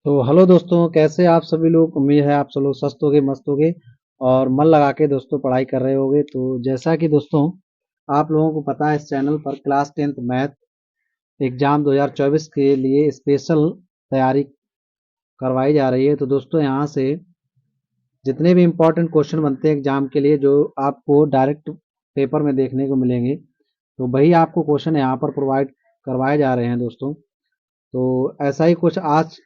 तो हेलो दोस्तों, कैसे आप सभी लोग। उम्मीद है आप सब लोग स्वस्थ होगे, मस्त होगे और मन लगा के दोस्तों पढ़ाई कर रहे होगे। तो जैसा कि दोस्तों आप लोगों को पता है, इस चैनल पर क्लास 10th मैथ एग्जाम 2024 के लिए स्पेशल तैयारी करवाई जा रही है। तो दोस्तों यहाँ से जितने भी इम्पोर्टेंट क्वेश्चन बनते हैं एग्जाम के लिए, जो आपको डायरेक्ट पेपर में देखने को मिलेंगे, तो वही आपको क्वेश्चन यहाँ पर प्रोवाइड करवाए जा रहे हैं दोस्तों। तो ऐसा ही कुछ आज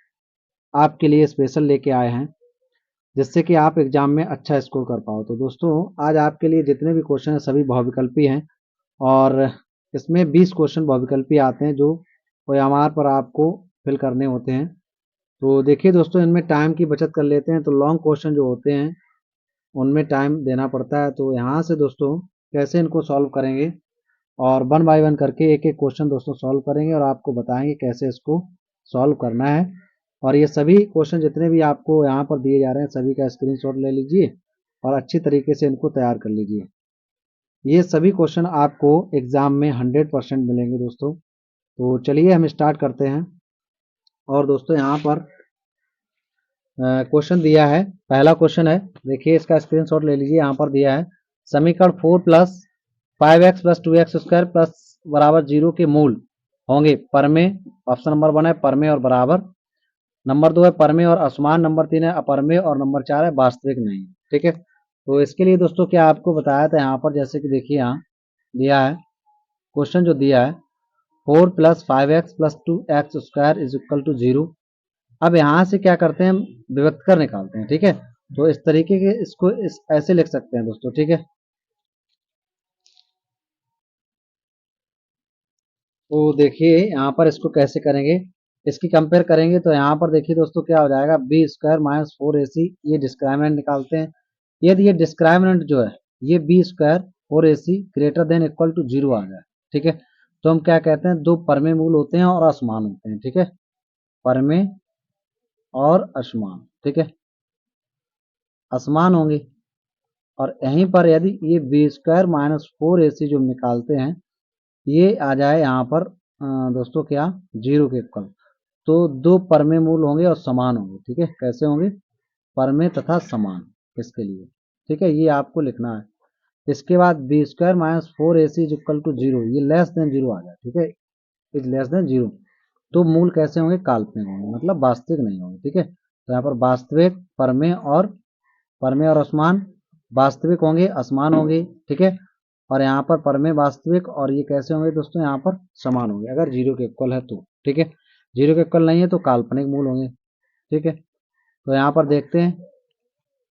आपके लिए स्पेशल लेके आए हैं, जिससे कि आप एग्जाम में अच्छा स्कोर कर पाओ। तो दोस्तों आज आपके लिए जितने भी क्वेश्चन हैं सभी बहुविकल्पी हैं, और इसमें 20 क्वेश्चन बहुविकल्पी आते हैं जो ओएमआर पर आपको फिल करने होते हैं। तो देखिए दोस्तों, इनमें टाइम की बचत कर लेते हैं। तो लॉन्ग क्वेश्चन जो होते हैं उनमें टाइम देना पड़ता है। तो यहाँ से दोस्तों कैसे इनको सॉल्व करेंगे, और वन बाय वन करके एक एक क्वेश्चन दोस्तों सॉल्व करेंगे और आपको बताएंगे कैसे इसको सॉल्व करना है। और ये सभी क्वेश्चन जितने भी आपको यहाँ पर दिए जा रहे हैं सभी का स्क्रीनशॉट ले लीजिए और अच्छी तरीके से इनको तैयार कर लीजिए। ये सभी क्वेश्चन आपको एग्जाम में 100% मिलेंगे दोस्तों। तो चलिए हम स्टार्ट करते हैं। और दोस्तों यहाँ पर क्वेश्चन दिया है। पहला क्वेश्चन है, देखिए इसका स्क्रीनशॉट ले लीजिए। यहाँ पर दिया है समीकरण 4 plus 5x plus 2x square plus बराबर 0 के मूल होंगे परमे। ऑप्शन नंबर 1 है परमे और बराबर, नंबर 2 है परमे और असमान, नंबर 3 है अपरमे और नंबर 4 है वास्तविक नहीं। ठीक है, तो इसके लिए दोस्तों क्या आपको बताया था यहाँ पर, जैसे कि देखिए यहाँ दिया है क्वेश्चन जो दिया है 4 plus 5x plus 2x square is equal to 0। अब यहाँ से क्या करते हैं, हम विभक्त कर निकालते हैं। ठीक है, तो इस तरीके के इसको ऐसे लिख सकते हैं दोस्तों। ठीक है, तो देखिए यहाँ पर इसको कैसे करेंगे, इसकी कंपेयर करेंगे। तो यहाँ पर देखिए दोस्तों क्या हो जाएगा, बी स्क्वायर माइनस 4ac, ये डिस्क्राइमिनेंट निकालते हैं। यदि ये डिस्क्राइमिनेंट जो है ये B square 4ac greater than equal to 0 आ जाए, ठीक है, तो हम क्या कहते हैं, दो परमे मूल होते हैं और असमान होते हैं। ठीक है, परमे और असमान, ठीक है, असमान होंगे। और यहीं पर यदि ये बी स्क्वायर माइनस 4ac जो निकालते हैं ये आ जाए यहाँ पर दोस्तों क्या, 0 के इक्वल, तो दो परमे मूल होंगे और समान होंगे। ठीक है, कैसे होंगे, परमे तथा समान, इसके लिए। ठीक है, ये आपको लिखना है। इसके बाद B square minus 4ac is equal to 0, ये लेस देन 0 आ जाए। ठीक है, इज लेस देन 0, तो मूल कैसे होंगे, काल्पनिक होंगे, मतलब वास्तविक नहीं होंगे। ठीक है, तो यहाँ पर वास्तविक, परमे और असमान वास्तविक होंगे, असमान होंगे। ठीक है, और यहाँ पर परमे वास्तविक, और ये कैसे होंगे दोस्तों, यहाँ पर समान होंगे अगर 0 के इक्वल है तो। ठीक है, 0 के इक्वल नहीं है तो काल्पनिक मूल होंगे। ठीक है, तो यहाँ पर देखते हैं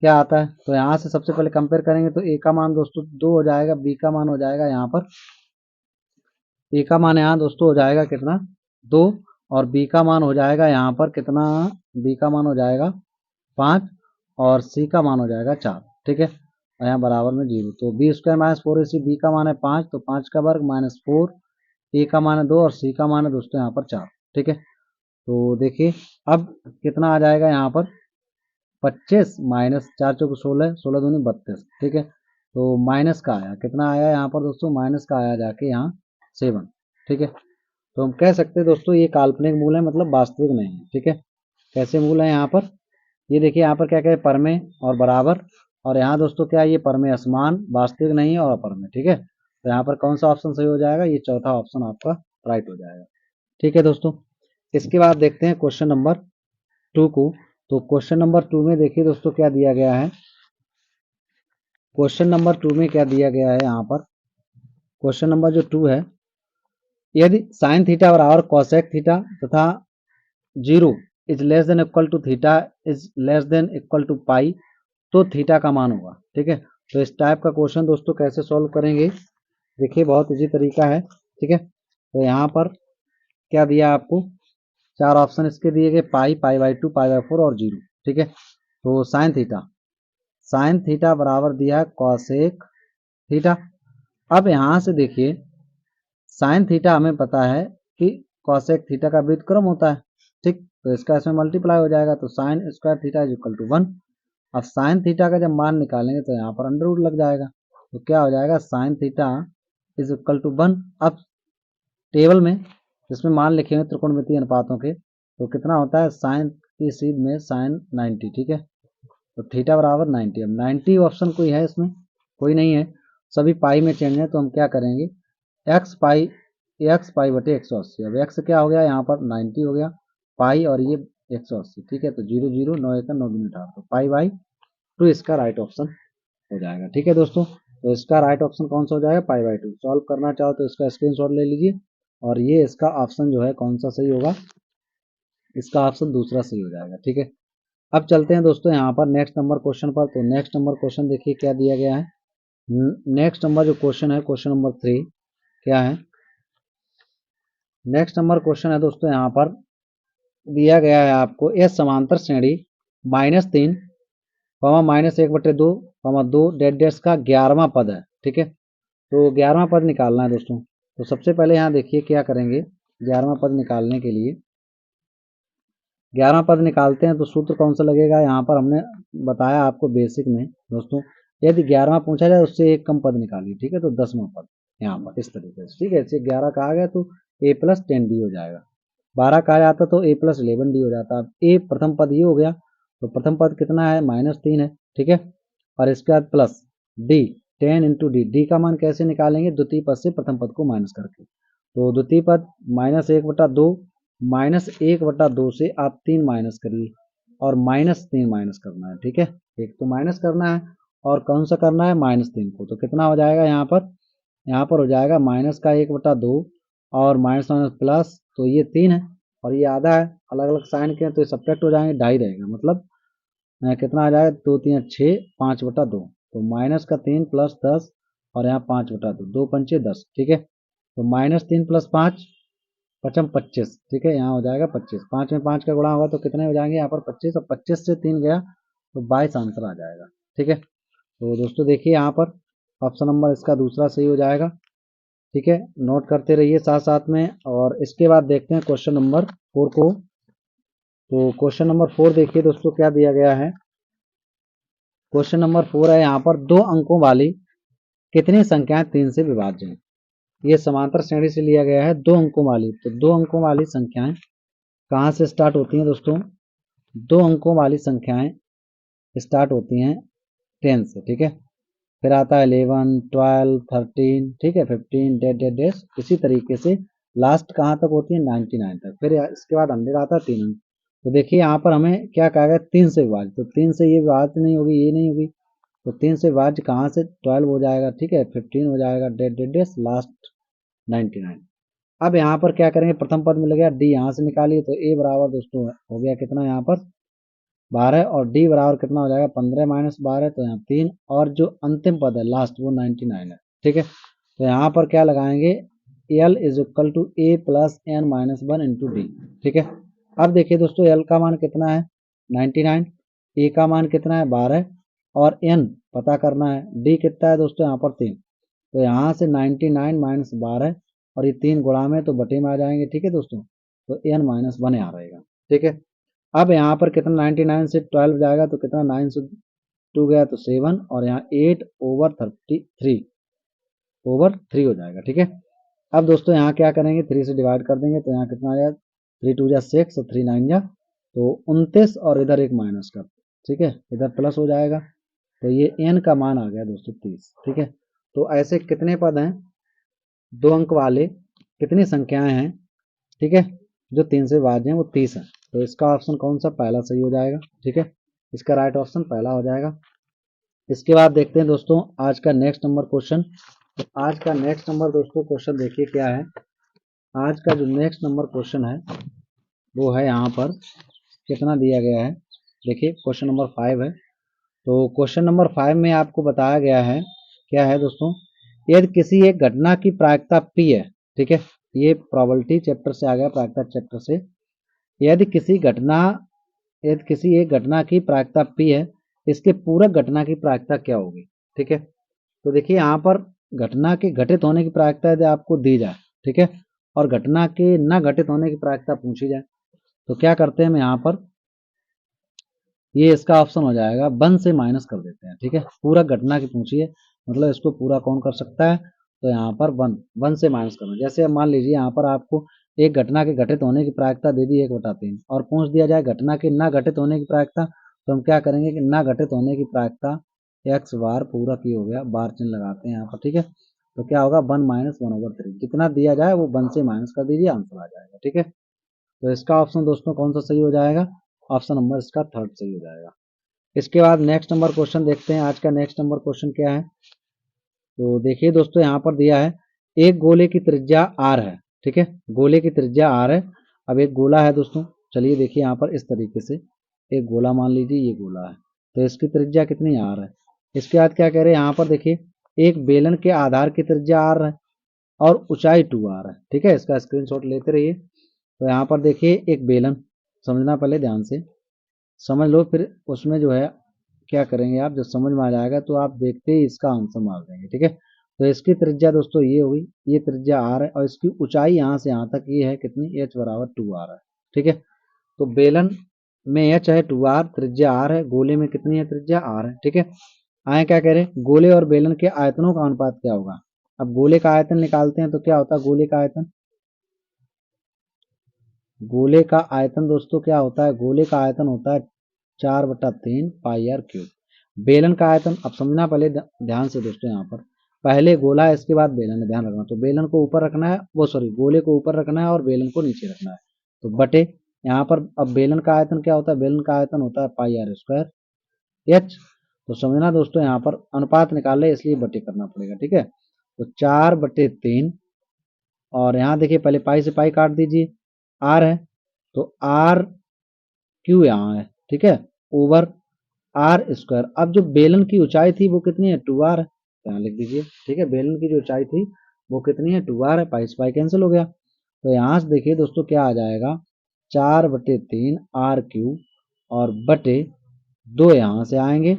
क्या आता है। तो यहाँ से सबसे पहले कंपेयर करेंगे तो ए का मान दोस्तों 2 हो जाएगा, बी का मान हो जाएगा यहाँ पर, ए का मान यहाँ दोस्तों हो जाएगा कितना, 2, और बी का मान हो जाएगा यहाँ पर कितना, बी का मान हो जाएगा 5, और सी का मान हो जाएगा 4। ठीक है, और यहाँ बराबर में 0, तो B square minus 4ac, B का मान है 5 तो 5 का वर्ग माइनस 4, ए का मान है 2 और सी का मान है दोस्तों यहाँ पर 4। ठीक है, तो देखिए अब कितना आ जाएगा यहाँ पर, 25 माइनस 4 चौक 16, 16 दूनी 32। ठीक है, तो माइनस का आया, कितना आया यहाँ पर दोस्तों, माइनस का आया जाके यहाँ 7। ठीक है, तो हम कह सकते हैं दोस्तों ये काल्पनिक मूल है, मतलब वास्तविक नहीं है। ठीक है, कैसे मूल है यहाँ पर, ये देखिए यहाँ पर क्या क्या है, परमे और बराबर, और यहाँ दोस्तों क्या है, ये परमे असमान, वास्तविक नहीं है और अपरमे। ठीक है, तो यहाँ पर कौन सा ऑप्शन सही हो जाएगा, ये चौथा ऑप्शन आपका राइट हो जाएगा। ठीक है दोस्तों, इसके बाद देखते हैं क्वेश्चन नंबर 2 को। तो क्वेश्चन नंबर 2 में देखिए दोस्तों क्या दिया गया है, क्वेश्चन नंबर 2 में क्या दिया गया है यहाँ पर, क्वेश्चन नंबर जो 2 है, यदि साइन थीटा बराबर कॉसेक थीटा तथा 0 is less than equal to theta is less than equal to pi, तो थीटा का मान होगा। ठीक है, तो इस टाइप का क्वेश्चन दोस्तों कैसे सॉल्व करेंगे, देखिए बहुत इजी तरीका है। ठीक है, तो यहाँ पर क्या दिया आपको, चार ऑप्शन इसके दिए गए, पाई, पाई बाई 2, पाई बाई 4 और 0। ठीक है, तो साइन थीटा बराबर दिया है कॉसेक थीटा। अब यहाँ से देखिए साइन थीटा हमें पता है कि कॉसेक थीटा का व्युत्क्रम होता है। ठीक, तो इसका इसमें मल्टीप्लाई हो जाएगा, तो sine square theta is equal to 1। अब साइन थीटा का जब मान निकालेंगे तो यहाँ पर अंडर रूट लग जाएगा, तो क्या हो जाएगा, sine theta is equal to 1। अब टेबल में जिसमें मान लिखे हुए त्रिकोणमितीय अनुपातों के, तो कितना होता है, साइन इसी में साइन 90, ठीक है। तो थीटा बराबर 90। अब 90 ऑप्शन कोई है इसमें? कोई नहीं है, सभी पाई में चेंज है। तो हम क्या करेंगे, एक्स पाई बटे 180। अब एक्स क्या हो गया यहाँ पर 90 हो गया, पाई और ये 180, ठीक है। तो 0 0 9 1 9 दूनी 18, तो पाई बाई 2 इसका राइट ऑप्शन हो जाएगा, ठीक है दोस्तों। तो इसका राइट ऑप्शन कौन सा हो जाएगा, पाई बाई 2। सॉल्व करना चाहो तो इसका स्क्रीनशॉट ले लीजिए, और ये इसका ऑप्शन जो है कौन सा सही होगा, इसका ऑप्शन दूसरा सही हो जाएगा, ठीक है। अब चलते हैं दोस्तों यहाँ पर नेक्स्ट नंबर क्वेश्चन पर। तो नेक्स्ट नंबर क्वेश्चन देखिए क्या दिया गया है। नेक्स्ट नंबर जो क्वेश्चन है, क्वेश्चन नंबर 3 क्या है। नेक्स्ट नंबर क्वेश्चन है दोस्तों, यहाँ पर दिया गया है आपको ए समांतर श्रेणी -3, -1/2, 2 डेड डेस का 11वां पद है, ठीक है। तो 11वां पद निकालना है दोस्तों। तो सबसे पहले यहाँ देखिए क्या करेंगे, 11वां पद निकालने के लिए 11वां पद निकालते हैं तो सूत्र कौन सा लगेगा, यहाँ पर हमने बताया आपको बेसिक में दोस्तों, यदि 11वां पूछा जाए उससे एक कम पद निकालिए, ठीक है। तो 10वां पद यहाँ पर इस तरीके से, ठीक है। इसे 11 कहा गया तो a + 10d हो जाएगा। 12 कहा जाता तो a + 11d हो जाता। अब a प्रथम पद ये हो गया, तो प्रथम पद कितना है, -3 है, ठीक है। और इसके बाद प्लस d, 10 × d, d का मान कैसे निकालेंगे, द्वितीय पद से प्रथम पद को माइनस करके। तो द्वितीय पद -1/2, -1/2 से आप 3 माइनस करिए, और -3 माइनस करना है, ठीक है। एक तो माइनस करना है और कौन सा करना है, -3 को। तो कितना हो जाएगा यहाँ पर, यहाँ पर हो जाएगा माइनस का 1/2 और माइनस माइनस प्लस, तो ये 3 है और ये आधा है, अलग अलग साइन के तो ये सब्ट्रैक्ट हो जाएंगे, 2.5 रहेगा। मतलब कितना आ जाएगा, 2 3 6, 5/2। तो माइनस का 3 प्लस 10 और यहाँ 5/2, 2 पंचे 10, ठीक है। तो -3 + 5 पचम 25, ठीक है। यहाँ हो जाएगा 25, 5 में 5 का गुणा होगा तो कितने हो जाएंगे यहाँ पर 25, और 25 से 3 गया तो 22 आंसर आ जाएगा, ठीक है। तो दोस्तों देखिए यहाँ पर ऑप्शन नंबर इसका दूसरा सही हो जाएगा, ठीक है। नोट करते रहिए साथ साथ में। और इसके बाद देखते हैं क्वेश्चन नंबर 4 को। तो क्वेश्चन नंबर 4 देखिए दोस्तों क्या दिया गया है। क्वेश्चन नंबर 4 है यहाँ पर, 2 अंकों वाली कितनी संख्याएं 3 से विभाज्य हैं। ये समांतर श्रेणी से लिया गया है, 2 अंकों वाली। तो 2 अंकों वाली संख्याएं कहाँ से स्टार्ट होती हैं दोस्तों, 2 अंकों वाली संख्याएं स्टार्ट होती हैं 10 से, ठीक है। फिर आता है 11, 12, 13, ठीक है, 15 डेट डेट डेट, इसी तरीके से लास्ट कहाँ तक होती है, 99 तक। फिर इसके बाद 100 आता है 3 अंक। तो देखिए यहाँ पर हमें क्या कहा गया, 3 से विभाजित। तो 3 से ये विभाजित नहीं होगी, ये नहीं होगी, तो 3 से विभाज्य कहाँ से, 12 हो जाएगा, ठीक है, 15 हो जाएगा, डेट डेट डेट लास्ट 99। अब यहाँ पर क्या करेंगे, प्रथम पद मिल गया, डी यहाँ से निकालिए। तो ए बराबर दोस्तों हो गया कितना यहाँ पर 12, और डी बराबर कितना हो जाएगा 15 - 12, तो यहाँ 3, और जो अंतिम पद है लास्ट वो 99 है, ठीक है। तो यहाँ पर क्या लगाएंगे, L = A + n - 1 × D, ठीक है। अब देखिए दोस्तों L का मान कितना है 99, A का मान कितना है 12, और n पता करना है, D कितना है दोस्तों यहाँ पर 3। तो यहाँ से 99 - 12 और ये 3 गुणा में तो बटे में आ जाएंगे, ठीक है दोस्तों। तो n - 1 यहाँ रहेगा, ठीक है। अब यहाँ पर कितना 99 से 12 जाएगा तो कितना, 9 से 2 गया तो 7, और यहाँ 8/3 हो जाएगा, ठीक है। अब दोस्तों यहाँ क्या करेंगे, 3 से डिवाइड कर देंगे तो यहाँ कितना आ जाएगा, 3 2 जा 6 और 3 9 जा तो 29, और इधर एक माइनस कर, ठीक है, इधर प्लस हो जाएगा। तो ये n का मान आ गया दोस्तों 30, ठीक है। तो ऐसे कितने पद हैं 2 अंक वाले, कितनी संख्याएं हैं, ठीक है, जो 3 से विभाज्य हैं, वो 30 है। तो इसका ऑप्शन कौन सा, पहला सही हो जाएगा, ठीक है। इसका राइट ऑप्शन पहला हो जाएगा। इसके बाद देखते हैं दोस्तों आज का नेक्स्ट नंबर क्वेश्चन। तो आज का नेक्स्ट नंबर दोस्तों क्वेश्चन देखिए क्या है। आज का जो नेक्स्ट नंबर क्वेश्चन है वो है यहाँ पर कितना दिया गया है, देखिए क्वेश्चन नंबर 5 है। तो क्वेश्चन नंबर 5 में आपको बताया गया है क्या है दोस्तों, यदि किसी एक घटना की प्रायिकता P है, ठीक है, ये प्रोबेबिलिटी चैप्टर से आ गया, प्रायिकता चैप्टर से। यदि किसी एक घटना की प्रायिकता P है, इसके पूरक घटना की प्रायिकता क्या होगी, ठीक है। तो देखिए यहाँ पर घटना के घटित होने की प्रायिकता यदि आपको दी जाए, ठीक है, और घटना के न घटित होने की प्रायिकता पूछी जाए, तो क्या करते हैं हम यहाँ पर, ये इसका ऑप्शन हो जाएगा 1 से माइनस कर देते हैं, ठीक है। पूरा घटना की पूछी है, मतलब इसको पूरा कौन कर सकता है, तो यहाँ पर 1 से माइनस करना। जैसे अब मान लीजिए यहाँ पर आपको एक घटना के घटित होने की प्रायिकता दे दी 1/3 और पूछ दिया जाए घटना के ना घटित होने की प्रायिकता, तो हम क्या करेंगे कि ना घटित होने की प्रायिकता एक्स बार पूरा की हो गया, बार चिन्ह लगाते हैं यहाँ पर, ठीक है। तो क्या होगा 1 - 1/3, जितना दिया जाए वो 1 से माइनस कर दीजिए, आंसर आ जाएगा, ठीक है। तो इसका ऑप्शन दोस्तों कौन सा सही हो जाएगा, ऑप्शन नंबर इसका थर्ड सही हो जाएगा। इसके बाद नेक्स्ट नंबर क्वेश्चन देखते हैं। आज का नेक्स्ट नंबर क्वेश्चन क्या है, तो देखिए दोस्तों यहाँ पर दिया है एक गोले की त्रिज्या आर है, ठीक है, गोले की त्रिज्या आर है। अब एक गोला है दोस्तों, चलिए देखिए यहाँ पर इस तरीके से एक गोला मान लीजिए, ये गोला है, तो इसकी त्रिज्या कितनी आर है। इसके बाद क्या कह रहे हैं यहाँ पर देखिए एक बेलन के आधार की त्रिज्या आर है और ऊंचाई 2r है, ठीक है। इसका स्क्रीनशॉट लेते रहिए। तो यहाँ पर देखिए एक बेलन, समझना पहले ध्यान से समझ लो, फिर उसमें जो है क्या करेंगे आप, जब समझ में आ जाएगा तो आप देखते ही इसका आंसर मार देंगे, ठीक है। तो इसकी त्रिज्या दोस्तों ये हुई, ये त्रिज्या r है और इसकी ऊंचाई यहाँ से यहाँ तक ये है कितनी, h बराबर 2r है, ठीक है। तो बेलन में h है 2r, त्रिज्या r है, गोले में कितनी है त्रिज्या r है, ठीक है। आए क्या कह रहे हैं गोले और बेलन के आयतनों का अनुपात क्या होगा। अब गोले का आयतन निकालते हैं तो क्या होता है गोले का आयतन, गोले का आयतन दोस्तों क्या होता है, गोले का आयतन होता है 4/3 पाई आर क्यूब। बेलन का आयतन अब समझना पहले ध्यान से दोस्तों, यहाँ पर पहले गोला है इसके बाद बेलन है, ध्यान रखना। तो बेलन को ऊपर रखना है, वो सॉरी गोले को ऊपर रखना है और बेलन को नीचे रखना है, तो बटे यहाँ पर अब बेलन का आयतन क्या होता है, बेलन का आयतन होता है पाई आर स्क्वायर एच। तो समझना दोस्तों यहाँ पर अनुपात निकाल ले इसलिए बटे करना पड़ेगा, ठीक है। तो 4/3 और यहाँ देखिए पहले पाई से पाई काट दीजिए, आर है तो आर क्यू यहाँ है, ठीक है, ओवर आर स्क्वायर। अब जो बेलन की ऊंचाई थी वो कितनी है 2r है, तो यहाँ लिख दीजिए, ठीक है। बेलन की जो ऊंचाई थी वो कितनी है 2r है, पाई से पाई कैंसिल हो गया। तो यहाँ से देखिए दोस्तों क्या आ जाएगा 4/3 आर क्यू और बटे 2 यहाँ से आएंगे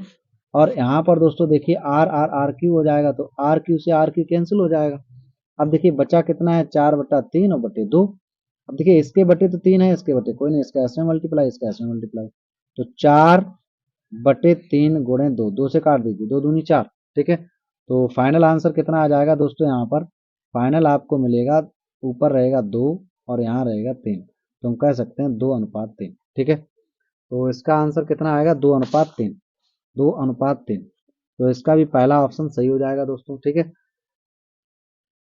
और यहाँ पर दोस्तों देखिए आर आर आर क्यू हो जाएगा, तो आर क्यू से आर क्यू कैंसिल हो जाएगा। अब देखिए बचा कितना है 4/3 और बटे 2। अब देखिए इसके बटे तो 3 है, इसके बटे कोई नहीं, इसका ऐसे मल्टीप्लाई, इसका ऐसे मल्टीप्लाई, तो 4/3 गुणे 2, 2 से काट दीजिए, 2 दूनी 4, ठीक है। तो फाइनल आंसर कितना आ जाएगा दोस्तों, यहाँ पर फाइनल आपको मिलेगा, ऊपर रहेगा 2 और यहाँ रहेगा 3, तो हम कह सकते हैं 2:3, ठीक है। तो इसका आंसर कितना आएगा 2:3, 2:3। तो इसका भी पहला ऑप्शन सही हो जाएगा दोस्तों, ठीक है।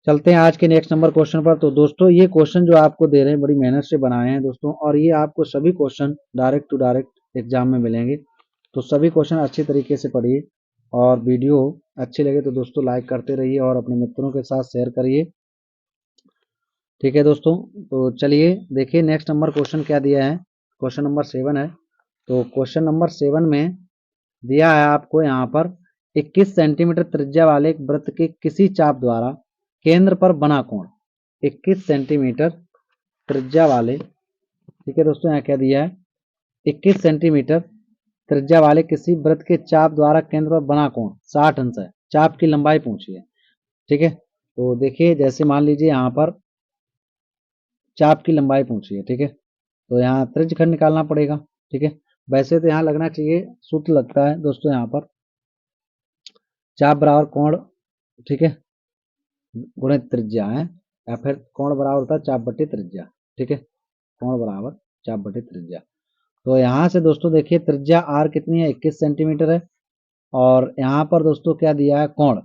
चलते हैं आज के नेक्स्ट नंबर क्वेश्चन पर। तो दोस्तों ये क्वेश्चन जो आपको दे रहे हैं बड़ी मेहनत से बनाए हैं दोस्तों, और ये आपको सभी question direct to direct exam में मिलेंगे। तो सभी क्वेश्चन अच्छी तरीके से पढ़िए और वीडियो अच्छी लगे तो दोस्तों लाइक करते रहिए और अपने मित्रों के साथ शेयर करिए, ठीक है दोस्तों। तो चलिए देखिए नेक्स्ट नंबर क्वेश्चन क्या दिया है, क्वेश्चन नंबर 7 है। तो क्वेश्चन नंबर 7 में दिया है आपको यहाँ पर 21 सेंटीमीटर त्रिज्या वाले एक वृत्त के किसी चाप द्वारा केंद्र पर बना कोण 21 सेंटीमीटर त्रिज्या वाले, ठीक है दोस्तों, यहाँ क्या दिया है 21 सेंटीमीटर त्रिज्या वाले किसी वृत्त के चाप द्वारा केंद्र पर बना कोण 60 अंश है, चाप की लंबाई पूछी है, ठीक है। तो देखिए जैसे मान लीजिए यहाँ पर चाप की लंबाई पूछी है, ठीक है, तो यहाँ त्रिज्यखंड निकालना पड़ेगा, ठीक है। वैसे तो यहाँ लगना चाहिए सूत्र लगता है दोस्तों, यहाँ पर चाप बराबर कोण, ठीक है, गुणे त्रिज्या है, या फिर कोण बराबर होता है चाप बटे त्रिज्या, ठीक है, कोण बराबर चाप बटे त्रिज्या। तो यहाँ से दोस्तों देखिए त्रिज्या आर कितनी है 21 सेंटीमीटर है और यहाँ पर दोस्तों क्या दिया है कोण,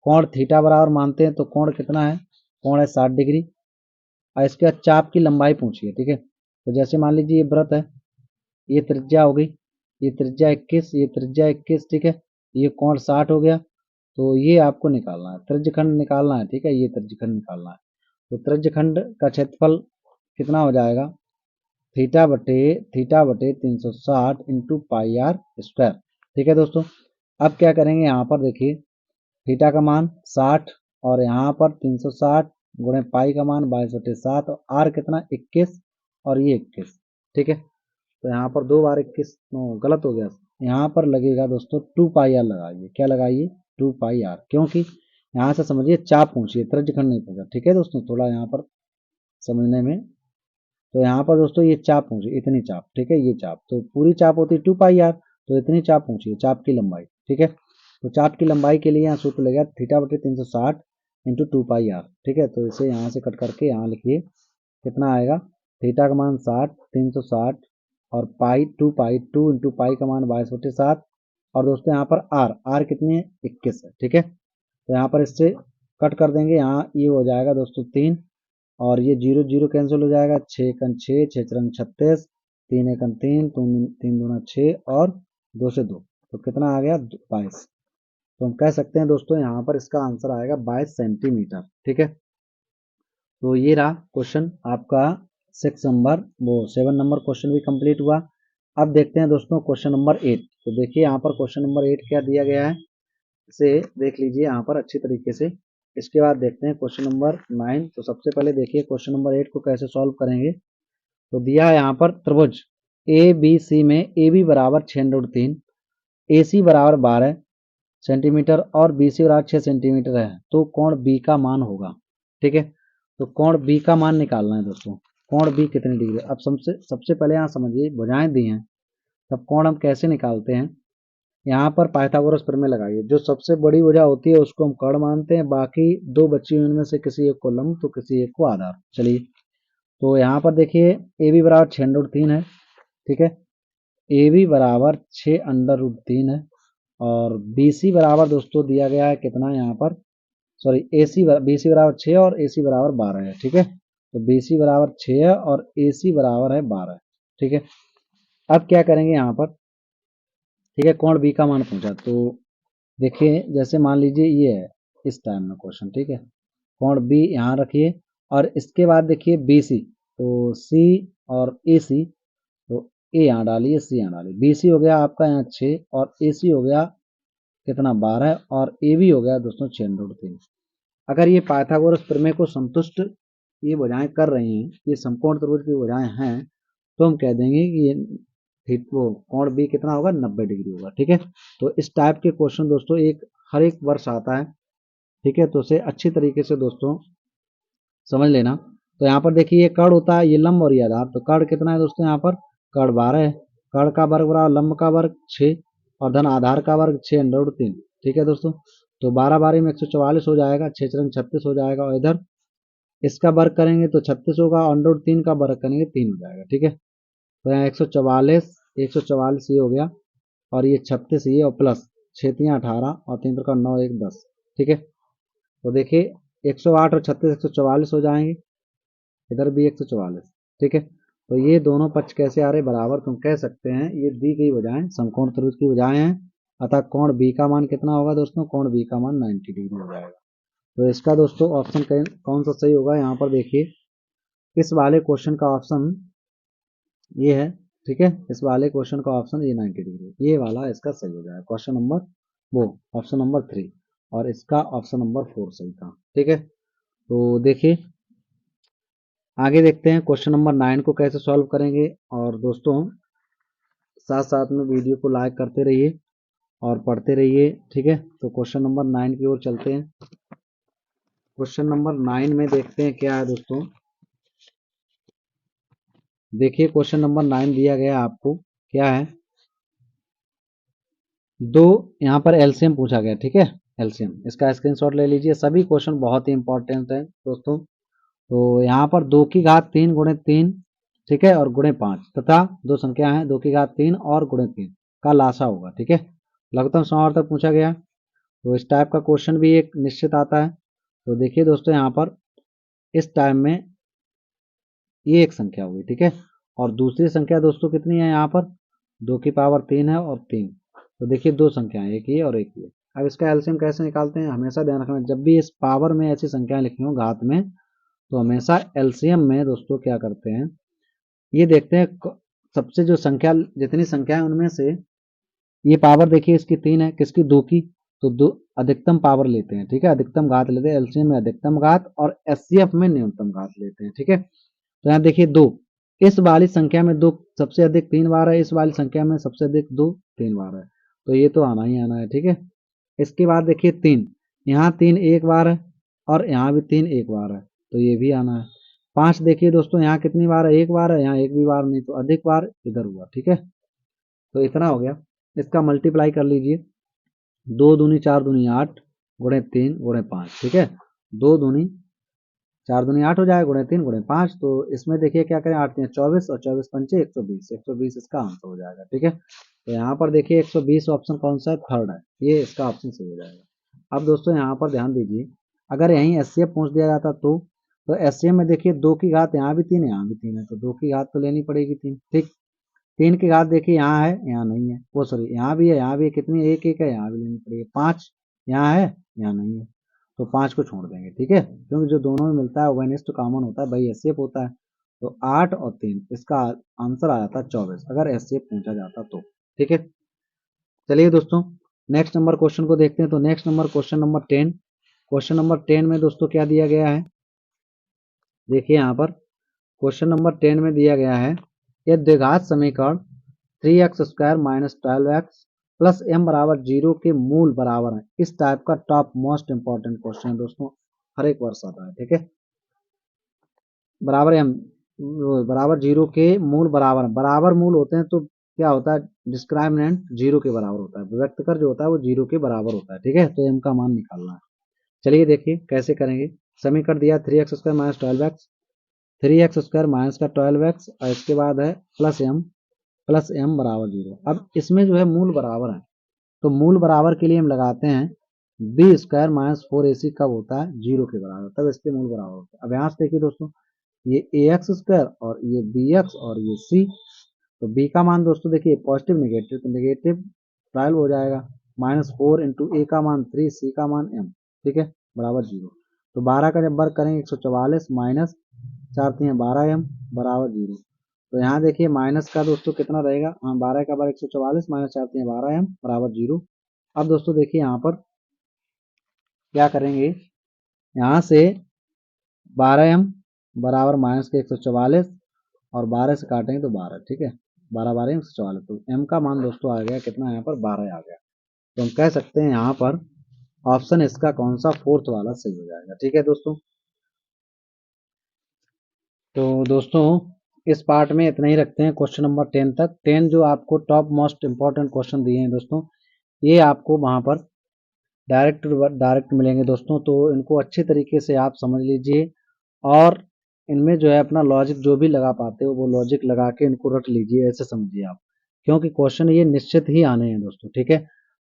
कोण थीटा बराबर मानते हैं तो कोण कितना है, कोण है 60 डिग्री और इसके बाद चाप की लंबाई पूछी है, ठीक है। तो जैसे मान लीजिए ये वृत्त है, ये त्रिज्या हो गई, ये त्रिज्या 21, ये त्रिज्या 21, ठीक है, ये कोण 60 हो गया। तो ये आपको निकालना है, त्रिज्यखंड निकालना है, ठीक है, ये त्रिज्यखंड निकालना है। तो त्रिज्यखंड का क्षेत्रफल कितना हो जाएगा थीटा बटे 360 इंटू पाई आर स्क्वायर, ठीक है दोस्तों। अब क्या करेंगे यहाँ पर देखिए थीटा का मान 60 और यहाँ पर 360 गुणे पाई का मान 22/7 और आर कितना 21 और ये 21, ठीक है। तो यहाँ पर 2 बार 21 गलत हो गया, यहाँ पर लगेगा दोस्तों 2 पाई आर लगाइए, क्या लगाइए 2 पाई आर, क्योंकि यहाँ से समझिए चाप पूछिए त्रिज्यखंड नहीं पूछा, ठीक है दोस्तों, थोड़ा यहाँ पर समझने में। तो यहाँ पर दोस्तों ये चाप पूछिए इतनी चाप, ठीक है, ये चाप तो पूरी चाप होती है 2 पाई आर, तो इतनी चाप पूछिए चाप की लंबाई, ठीक है। तो चाप की लंबाई के लिए यहाँ सूत्र लगेगा थीटा बटे 360 इंटू 2 पाई आर, ठीक है। तो इसे यहाँ से कट करके यहाँ लिखिए कितना आएगा, थीटा का मान 60, 360 और टू इंटू पाई का मान 22/7। और दोस्तों यहाँ पर आर कितनी है, 21 है। ठीक है, तो यहाँ पर इससे कट कर देंगे, यहाँ ये हो जाएगा दोस्तों 3 और ये 0 0 कैंसिल हो जाएगा, 6 एकन 6, 6 रंग 36, 3 एकन 3, 3 दूना 6 और 2 से 2, तो कितना आ गया 22। तो हम कह सकते हैं दोस्तों यहाँ पर इसका आंसर आएगा 22 सेंटीमीटर। ठीक है, तो ये रहा क्वेश्चन आपका 7 नंबर क्वेश्चन भी कंप्लीट हुआ। अब देखते हैं दोस्तों क्वेश्चन नंबर 8। तो देखिए यहाँ पर क्वेश्चन नंबर 8 क्या दिया गया है, इसे देख लीजिए यहाँ पर अच्छी तरीके से। इसके बाद देखते हैं क्वेश्चन नंबर 9। तो सबसे पहले देखिए क्वेश्चन नंबर 8 को कैसे सॉल्व करेंगे। तो दिया है यहाँ पर त्रिभुज ए बी सी में ए बी बराबर 6√3, ए सी बराबर 12 सेंटीमीटर और बी सी बराबर 6 सेंटीमीटर है, तो कोण बी का मान होगा। ठीक है, तो कोण बी का मान निकालना है दोस्तों। कोण बी कितनी डिग्री है, अब सबसे पहले यहाँ समझिए भुजाएं दी हैं, तब कोण हम कैसे निकालते हैं। यहाँ पर पाइथागोरस प्रमेय लगाइए, जो सबसे बड़ी भुजा होती है उसको हम कर्ण मानते हैं, बाकी दो बची हुई उनमें से किसी एक को लंब तो किसी एक को आधार। चलिए, तो यहाँ पर देखिए ए बी बराबर 6√3 है। ठीक है, ए बी बराबर 6√3 है और बी सी बराबर दोस्तों दिया गया है कितना यहाँ पर, सॉरी बी सी बराबर 6 और ए सी बराबर 12 है। ठीक है, तो बी सी बराबर 6 है और ए सी बराबर है 12। ठीक है, अब क्या करेंगे यहाँ पर, ठीक है, कोण बी का मान पूछा, तो देखिए जैसे मान लीजिए ये है इस टाइम में क्वेश्चन। ठीक है, कोण बी यहाँ रखिए और इसके बाद देखिए बी सी, तो सी और ए सी, तो ए यहाँ डालिए सी यहाँ डालिए, बी सी हो गया आपका यहाँ 6 और ए सी हो गया कितना 12 और ए बी हो गया दोस्तों 6√3। अगर ये पाइथागोरस प्रमेय को संतुष्ट ये भुजाएं कर रही हैं, ये समकोण त्रिभुज की भुजाएं हैं, तो हम कह देंगे कि ये ठीक वो कोण बी कितना होगा 90 डिग्री होगा। ठीक है, तो इस टाइप के क्वेश्चन दोस्तों हर एक वर्ष आता है। ठीक है, तो उसे अच्छी तरीके से दोस्तों समझ लेना। तो यहाँ पर देखिए ये कर्ण होता है, ये लंब और ये आधार, तो कर्ण कितना है दोस्तों, यहाँ पर कर्ण 12 है, कर्ण का वर्ग बराबर लंब का वर्ग 6 और धन आधार का वर्ग 6√3। ठीक है दोस्तों, तो 12 बारी में 144 हो जाएगा, 6 रंग 36 हो जाएगा और इधर इसका वर्ग करेंगे तो 36 होगा और √3 का वर्ग करेंगे 3 हो जाएगा। ठीक है, तो यहाँ 144 ये हो गया और ये 36 ये और प्लस 6×3 = 18 और 3×9 1 10। ठीक है, तो देखिए 108 और 36 144 हो जाएंगे, इधर भी 144। ठीक है, तो ये दोनों पक्ष कैसे आ रहे बराबर, तुम कह सकते हैं ये दी गई भुजाएं समकोण त्रिभुज की भुजाएं हैं, अतः कोण बी का मान कितना होगा दोस्तों, कोण बी का मान 90 डिग्री हो जाएगा। तो इसका दोस्तों ऑप्शन कौन सा सही होगा, यहाँ पर देखिए इस वाले क्वेश्चन का ऑप्शन ये है। ठीक है, इस वाले क्वेश्चन का ऑप्शन ये 90 डिग्री, ये वाला इसका सही हो जाएगा, क्वेश्चन नंबर वो ऑप्शन नंबर 3 और इसका ऑप्शन नंबर 4 सही था। ठीक है, तो देखिए आगे देखते हैं क्वेश्चन नंबर 9 को कैसे सॉल्व करेंगे। और दोस्तों साथ साथ में वीडियो को लाइक करते रहिए और पढ़ते रहिए। ठीक है, तो क्वेश्चन नंबर 9 की ओर चलते हैं। क्वेश्चन नंबर 9 में देखते हैं क्या है दोस्तों। देखिए क्वेश्चन नंबर 9 दिया गया आपको क्या है, दो यहाँ पर एलसीएम पूछा गया। ठीक है, एलसीएम इसका स्क्रीनशॉट ले लीजिए, सभी क्वेश्चन बहुत ही इंपॉर्टेंट है दोस्तों। तो यहाँ पर 2 की घात 3 गुणे 3, ठीक है, और गुणे 5 तथा दो संख्या है 2 की घात 3 और गुणे 3 का लासा होगा। ठीक है, लघुत्तम समावर्तक पूछा गया, तो इस टाइप का क्वेश्चन भी एक निश्चित आता है। तो देखिए दोस्तों यहाँ पर इस टाइम में ये एक संख्या हुई। ठीक है, और दूसरी संख्या दोस्तों कितनी है, यहाँ पर 2 की पावर 3 है और 3, तो देखिए दो संख्याएं एक ये और एक ये। अब इसका एलसीएम कैसे निकालते हैं, हमेशा ध्यान रखना जब भी इस पावर में ऐसी संख्याएं लिखी हो घात में, तो हमेशा एलसीएम में दोस्तों क्या करते हैं, ये देखते हैं सबसे जो संख्या जितनी संख्या है उनमें से ये पावर देखिए इसकी 3 है, किसकी 2 की, तो दो अधिकतम पावर लेते हैं। ठीक है, अधिकतम घात लेते हैं, एलसीएम में अधिकतम घात और एचसीएफ में न्यूनतम घात लेते हैं। ठीक है, तो यहाँ देखिए 2, इस वाली संख्या में 2 सबसे अधिक 3 बार है, इस वाली संख्या में सबसे अधिक 2 3 बार है, तो ये तो आना ही आना है। ठीक है, इसके बाद देखिए 3, यहाँ 3 एक बार है और यहाँ भी 3 एक बार है, तो ये भी आना है। 5 देखिए दोस्तों यहाँ कितनी बार है, एक बार है, यहाँ एक भी बार नहीं, तो अधिक बार इधर हुआ। ठीक है, तो इतना हो गया, इसका मल्टीप्लाई कर लीजिए, 2 दूनी 4 दूनी 8 गुणे 3 गुणे 5। ठीक है, 2 दूनी 4 दूनी 8 हो जाएगा, गुणे 3 गुणे 5। तो इसमें देखिए क्या करें, 8 24 और 24 पंचे 120, 120 इसका आंसर हो जाएगा। ठीक है, तो यहाँ पर देखिए 120 ऑप्शन कौन सा है, थर्ड है, ये इसका ऑप्शन सही हो जाएगा। अब दोस्तों यहाँ पर ध्यान दीजिए, अगर यहीं एचसीएफ पूछ दिया जाता तो एचसीएफ में देखिए 2 की घात यहाँ भी 3 है, यहाँ भी 3 है, तो 2 की घात तो लेनी पड़ेगी 3। ठीक, 3 की घात देखिए यहाँ है, यहाँ नहीं है, वो सॉरी यहाँ भी है, यहाँ भी कितनी, एक एक है, यहाँ भी लेनी पड़ेगी। 5 यहाँ है, यहाँ नहीं है, तो 5 को छोड़ देंगे। ठीक है, क्योंकि जो दोनों में मिलता है वन इज टू कॉमन होता है, भाई एचसीएफ होता है। तो 8 और 3 इसका आंसर आ जाता 24, अगर एचसीएफ पूछा जाता तो। ठीक है, चलिए दोस्तों नेक्स्ट नंबर क्वेश्चन को देखते हैं। तो next number question number 10, question number 10 में दोस्तों क्या दिया गया है, देखिए यहाँ पर क्वेश्चन नंबर 10 में दिया गया है, यह द्विघात समीकरण 3x² minus 12x plus m बराबर 0 के मूल बराबर है। इस टाइप का टॉप मोस्ट इंपॉर्टेंट क्वेश्चन है दोस्तों, हर एक वर्ष आता है। ठीक है, बराबर m बराबर 0 के मूल बराबर है, बराबर मूल होते हैं तो क्या होता है, डिस्क्रिमिनेंट 0 के बराबर होता है, व्यक्त कर जो होता है वो 0 के बराबर होता है। ठीक है, तो m का मान निकालना है। चलिए देखिए कैसे करेंगे, समीकरण दिया 3x² minus 12x, 3x² minus का 12x और इसके बाद है प्लस m बराबर 0। अब इसमें जो है मूल बराबर है, तो मूल बराबर के लिए हम लगाते हैं b² माइनस 4ac कब होता है, 0 के बराबर, तब इसके मूल बराबर होता है। अब यहाँ से देखिए दोस्तों, ये ax² और ये bx और ये c, तो b का मान दोस्तों देखिए पॉजिटिव निगेटिव, तो निगेटिव 12 हो जाएगा, -4 इंटू a का मान 3, c का मान m। ठीक है, बराबर 0। तो 12 का जब वर्ग करेंगे 144 माइनस 4 3 12m बराबर 0। तो यहाँ देखिए माइनस का दोस्तों कितना रहेगा, हाँ 12 का वर्ग 144 माइनस 4 3 12m बराबर 0। अब दोस्तों देखिए यहाँ पर क्या करेंगे, यहाँ से 12m बराबर माइनस के 144 और 12 से काटेंगे तो 12। ठीक है, 12 12 144, तो m का मान दोस्तों आ गया कितना, यहाँ पर 12 आ गया। तो हम कह सकते हैं यहाँ पर ऑप्शन इसका कौन सा, फोर्थ वाला सही हो जाएगा। ठीक है दोस्तों, तो दोस्तों इस पार्ट में इतना ही रखते हैं, क्वेश्चन नंबर 10 तक। 10 जो आपको टॉप मोस्ट इंपॉर्टेंट क्वेश्चन दिए हैं दोस्तों, ये आपको वहाँ पर डायरेक्ट मिलेंगे दोस्तों, तो इनको अच्छे तरीके से आप समझ लीजिए और इनमें जो है अपना लॉजिक जो भी लगा पाते हो वो लॉजिक लगा के इनको रट लीजिए, ऐसे समझिए आप, क्योंकि क्वेश्चन ये निश्चित ही आने हैं दोस्तों। ठीक है,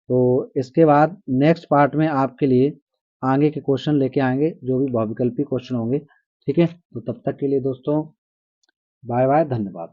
तो इसके बाद नेक्स्ट पार्ट में आपके लिए आगे के क्वेश्चन लेके आएंगे जो भी बहुविकल्पी क्वेश्चन होंगे। ठीक है, तो तब तक के लिए दोस्तों बाय बाय, धन्यवाद।